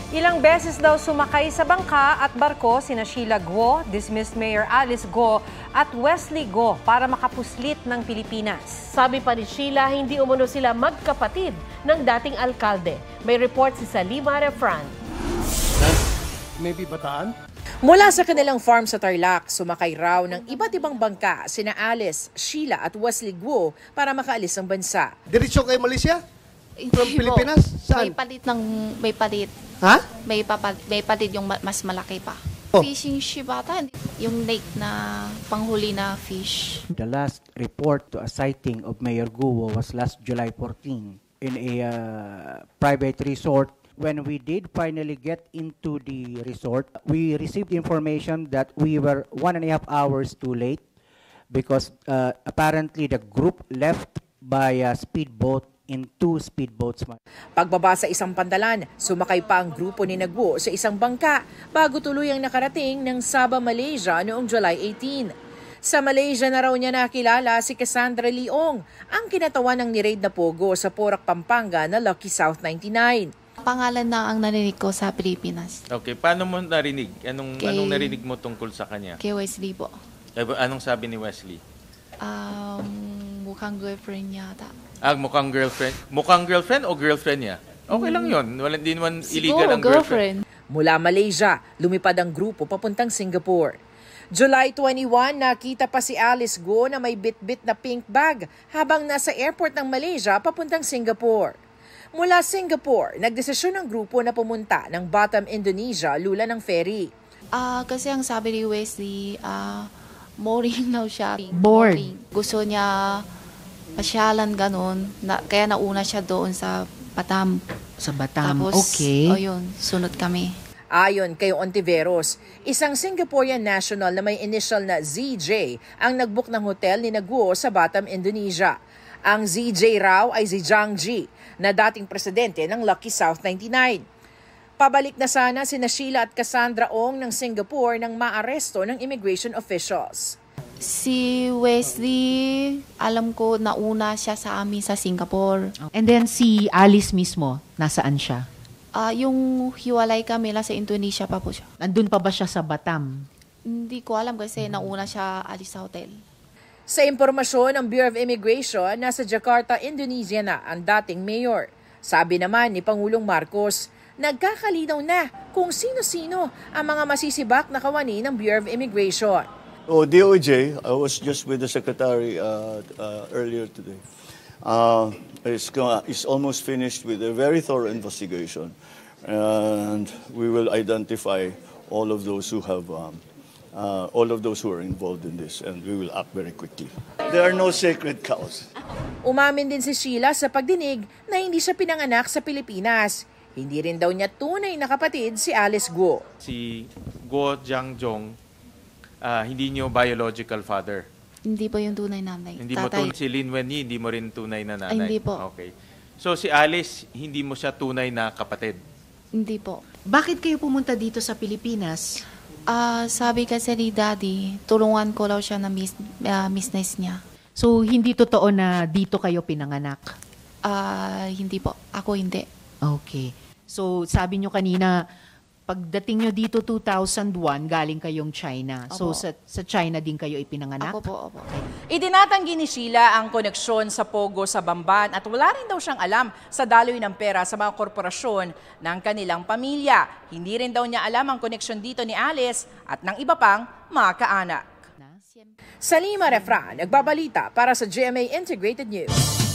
Ilang beses daw sumakay sa bangka at barko sina Sheila Guo, dismissed Mayor Alice Guo at Wesley Guo para makapuslit ng Pilipinas. Sabi pa ni Sheila, hindi umano sila magkapatid ng dating alkalde. May report si Salima Refran. Maybe Bataan? Mula sa kanilang farm sa Tarlac, sumakay raw ng iba't ibang bangka sina Alice, Sheila at Wesley Guo para makaalis ng bansa. Diretso kay Malaysia? From Pilipinas? Saan? May palit. Ha? May palit yung mas malaki pa. Oh. Fishing ship ata, yung lake na panghuli na fish. The last report to a sighting of Mayor Guo was last July 14 in a private resort. When we did finally get into the resort, we received information that we were 1.5 hours too late because apparently the group left by a speedboat in 2 speedboats. Pagbaba sa isang pantalan, sumakay pa ang grupo ni Guo sa isang bangka bago tuluyang nakarating ng Sabah, Malaysia noong July 18. Sa Malaysia na raw niya nakilala si Cassandra Leong, ang kinatawan ng ni-raid na pogo sa Porac, Pampanga na Lucky South 99. Pangalan na ang narinig ko sa Pilipinas. Okay, paano mo narinig? Anong narinig mo tungkol sa kanya? Kay Wesley po. Anong sabi ni Wesley? Mukhang girlfriend niya ata. Mukhang girlfriend? Mukhang girlfriend o girlfriend niya? Okay lang yun. Hindi naman illegal ang girlfriend. Mula Malaysia, lumipad ang grupo papuntang Singapore. July 21, nakita pa si Alice Guo na may bit-bit na pink bag habang nasa airport ng Malaysia papuntang Singapore. Mula Singapore, nagdesisyon ang grupo na pumunta ng Batam, Indonesia, lula ng ferry. Kasi ang sabi ni Wesley, boring daw siya. Bored. Gusto niya pasyalan ganun, kaya nauna siya doon sa Batam. Sa Batam, Tapos, okay. Sunod kami. Ayon kay Ontiveros, isang Singaporean national na may initial na ZJ ang nagbook ng hotel ni Guo sa Batam, Indonesia. Ang ZJ raw ay si Zhang Ji, na dating presidente ng Lucky South 99. Pabalik na sana sina Sheila at Cassandra Ong ng Singapore nang maaresto ng immigration officials. Si Wesley, alam ko nauna siya sa amin sa Singapore. And then si Alice mismo, nasaan siya? Yung hiwalay kami sa Indonesia pa po siya. Nandun pa ba siya sa Batam? Hindi ko alam kasi nauna siya alis sa hotel. Sa impormasyon ng Bureau of Immigration, nasa Jakarta, Indonesia na ang dating mayor. Sabi naman ni Pangulong Marcos, nagkakalinaw na kung sino-sino ang mga masisibak na kawani ng Bureau of Immigration. DOJ, I was just with the Secretary earlier today. It's almost finished with a very thorough investigation, and we will identify all of those who have, all of those who are involved in this, and we will act very quickly. There are no sacred cows. Umamin din si Sheila sa pagdinig na hindi siya pinanganak sa Pilipinas. Hindi rin daw niya tunay na kapatid si Alice Guo. Si Guo Jiangjong, hindi niyo biological father. Hindi po yung tunay nanay. Hindi mo si Lin Wenyi, hindi mo rin tunay na nanay? Ay, hindi po. Okay. So si Alice, hindi mo siya tunay na kapatid? Hindi po. Bakit kayo pumunta dito sa Pilipinas? Sabi kasi ni Daddy, tulungan ko raw siya na business niya. So hindi totoo na dito kayo pinanganak? Hindi po. Ako hindi. Okay. So sabi nyo kanina, pagdating nyo dito 2001, galing kayong China. So Opo. sa China din kayo ipinanganak? Ako po, opo. Itinatanggi ni Sheila ang koneksyon sa Pogo sa Bamban at wala rin daw siyang alam sa daloy ng pera sa mga korporasyon ng kanilang pamilya. Hindi rin daw niya alam ang koneksyon dito ni Alice at ng iba pang mga kaanak. Salima Refran, nagbabalita para sa GMA Integrated News.